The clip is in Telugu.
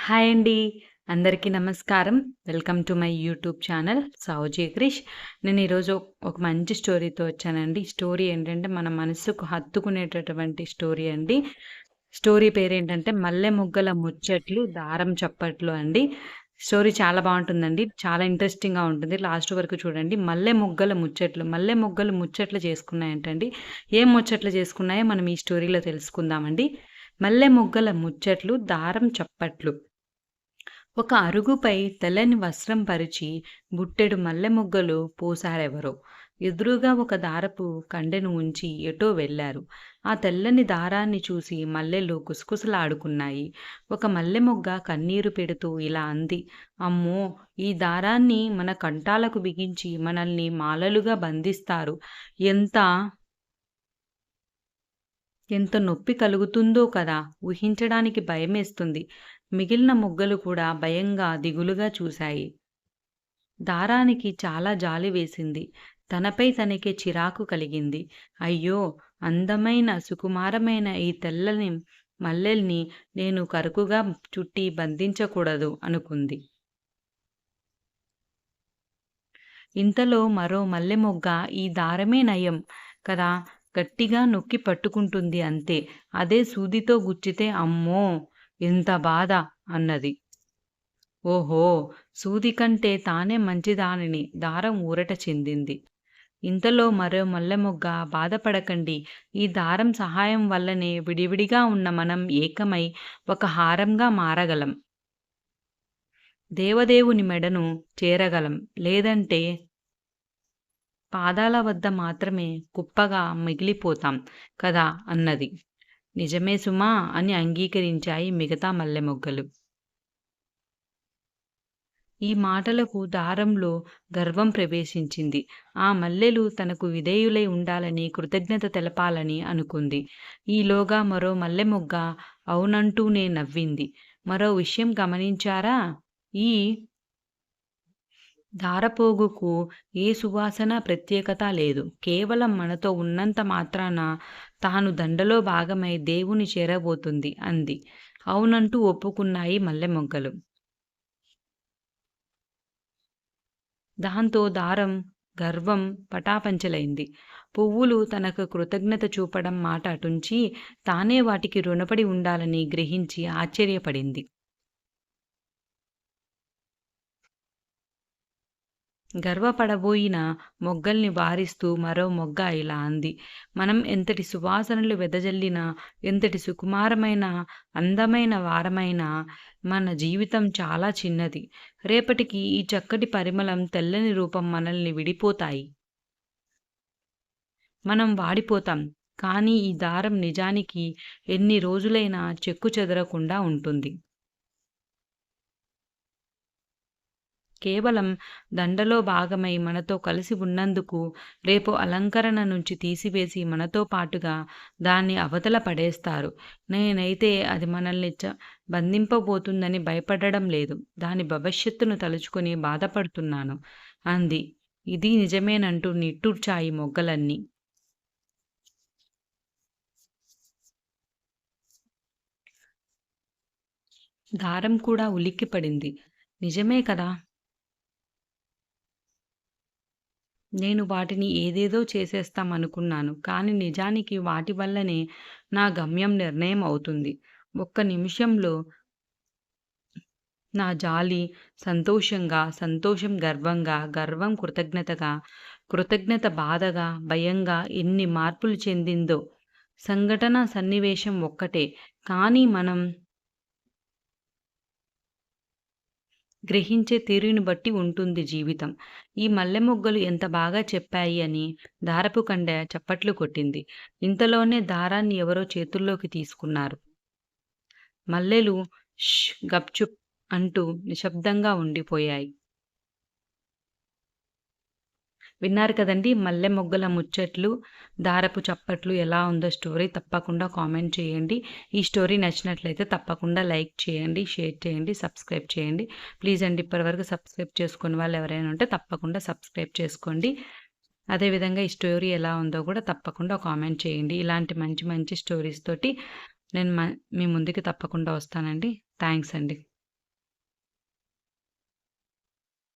హాయ్ అండి. అందరికీ నమస్కారం. Welcome to my YouTube channel Savuji Krish. నేను ఈరోజు ఒక మంచి స్టోరీతో వచ్చానండి. స్టోరీ ఏంటంటే మన మనసుకు హత్తుకునేటటువంటి స్టోరీ అండి. స్టోరీ పేరేంటంటే 'మల్లె మొగ్గల ముచ్చట్లు దారం చప్పట్లు' అండి. స్టోరీ చాలా బావుంటుందండి. చాలా ఇంట్రెస్టింగ్‌గా ఉంటుంది. లాస్ట్ వరకు చూడండి. మల్లె మొగ్గలు ముచ్చట్లు చేసుకున్నాయంటండి. ఏం ముచ్చట్లు చేసుకున్నాయో మనం ఈ స్టోరీలో తెలుసుకుందామండి. మల్లె మొగ్గల ముచ్చట్లు దారం చప్పట్లు. ఒక అరుగుపై తెల్లని వస్త్రం పరిచి బుట్టెడు మల్లె మొగ్గలు పూసారెవరో. ఎదురుగా ఒక దారపు కండెను ఉంచి ఎటో వెళ్లారు. ఆ తెల్లని దారాన్ని చూసి మల్లెలు కుసకుసలాడుకున్నాయి. ఒక మల్లె మొగ్గ కన్నీరు పెడుతూ ఇలా అంది. అమ్మో! ఈ దారాన్ని మన కంఠాలకు బిగించి మనల్ని మాలలుగా బంధిస్తారు. ఎంత ఎంత నొప్పి కలుగుతుందో కదా! ఊహించడానికి భయమేస్తుంది. మిగిలిన మొగ్గలు కూడా భయంగా, దిగులుగా చూశాయి. దారానికి చాలా జాలి వేసింది. తనపై తనకే చిరాకు కలిగింది. అయ్యో! అందమైన, సుకుమారమైన ఈ తెల్లని మల్లెల్ని నేను కరుకుగా చుట్టి బంధించకూడదు అనుకుంది. ఇంతలో మరో మల్లె మొగ్గ ఈ దారమే నయం కదా! గట్టిగా నొక్కి పట్టుకుంటుంది అంతే. అదే సూదితో గుచ్చితే అమ్మో! ఎంత బాధ అన్నది. ఓహో! సూది కంటే తానే మంచిదానిని దారం ఊరట చెందింది. ఇంతలో మరో మల్లె మొగ్గ బాధపడకండి. ఈ దారం సహాయం వల్లనే విడివిడిగా ఉన్న మనం ఏకమై ఒక హారంగా మారగలం. దేవదేవుని మెడను చేరగలం. లేదంటే పాదాల వద్ద మాత్రమే కుప్పగా మిగిలిపోతాం కదా అన్నది. నిజమే సుమా అని అంగీకరించాయి మిగతా మల్లెమొగ్గలు. ఈ మాటలకు దారంలో గర్వం ప్రవేశించింది. ఆ మల్లెలు తనకు విధేయులై ఉండాలని, కృతజ్ఞత తెలపాలని అనుకుంది. ఈలోగా మరో మల్లెమొగ్గ అవునంటూనే నవ్వింది. మరో విషయం గమనించారా? ఈ దారపోగుకు ఏ సువాసన ప్రత్యేకత లేదు. కేవలం మనతో ఉన్నంత మాత్రాన తాను దండలో భాగమై దేవుని చేరబోతుంది అంది. అవునంటూ ఒప్పుకున్నాయి మల్లెమొగ్గలు. దాంతో దారం గర్వం పటాపంచలైంది. పువ్వులు తనకు కృతజ్ఞత చూపడం మాట అటుంచి తానే వాటికి రుణపడి ఉండాలని గ్రహించి ఆశ్చర్యపడింది. గర్వపడబోయిన మొగ్గల్ని వారిస్తూ మరో మొగ్గ ఇలా అంది. మనం ఎంతటి సువాసనలు వెదజల్లినా, ఎంతటి సుకుమారమైన, అందమైన వారమైనా మన జీవితం చాలా చిన్నది. రేపటికి ఈ చక్కటి పరిమళం, తెల్లని రూపం మనల్ని విడిపోతాయి. మనం వాడిపోతాం. కానీ ఈ దారం నిజానికి ఎన్ని రోజులైనా చెక్కుచెదరకుండా ఉంటుంది. కేవలం దండలో భాగమై మనతో కలిసి ఉన్నందుకు రేపు అలంకరణ నుంచి తీసివేసి మనతో పాటుగా దాన్ని అవతల పడేస్తారు. నేనైతే అది మనల్ని బంధింపబోతుందని భయపడడం లేదు. దాని భవిష్యత్తును తలుచుకొని బాధపడుతున్నాను అంది. ఇది నిజమేనంటూ నిట్టూర్చాయి మొగ్గలన్నీ. దారం కూడా ఉలిక్కిపడింది. నిజమే కదా! నేను వాటిని ఏదేదో చేసేస్తామనుకున్నాను. కానీ నిజానికి వాటి వల్లనే నా గమ్యం నిర్ణయం అవుతుంది. ఒక్క నిమిషంలో నా జాలి సంతోషం గర్వంగా, గర్వం కృతజ్ఞతగా, కృతజ్ఞత బాధగా, భయంగా ఎన్ని మార్పులు చెందిందో. సంఘటన, సన్నివేశం ఒక్కటే. కానీ మనం గ్రహించే తీరుని బట్టి ఉంటుంది జీవితం. ఈ మల్లె మొగ్గలు ఎంత బాగా చెప్పాయి అని దారపు కండె చప్పట్లు కొట్టింది. ఇంతలోనే దారాన్ని ఎవరో చేతుల్లోకి తీసుకున్నారు. మల్లెలు గప్చుప్ అంటూ నిశ్శబ్దంగా ఉండిపోయాయి. విన్నారు కదండీ! మల్లె మొగ్గల ముచ్చట్లు, దారపు చప్పట్లు ఎలా ఉందో స్టోరీ తప్పకుండా కామెంట్ చేయండి. ఈ స్టోరీ నచ్చినట్లయితే తప్పకుండా లైక్ చేయండి, షేర్ చేయండి, సబ్స్క్రైబ్ చేయండి. ప్లీజ్ అండి ఇప్పటివరకు సబ్స్క్రైబ్ చేసుకోని వాళ్ళు ఎవరైనా ఉంటే తప్పకుండా సబ్స్క్రైబ్ చేసుకోండి. అదేవిధంగా ఈ స్టోరీ ఎలా ఉందో కూడా తప్పకుండా కామెంట్ చేయండి. ఇలాంటి మంచి మంచి స్టోరీస్ తోటి నేను మీ ముందుకి తప్పకుండా వస్తానండి. థ్యాంక్స్ అండి.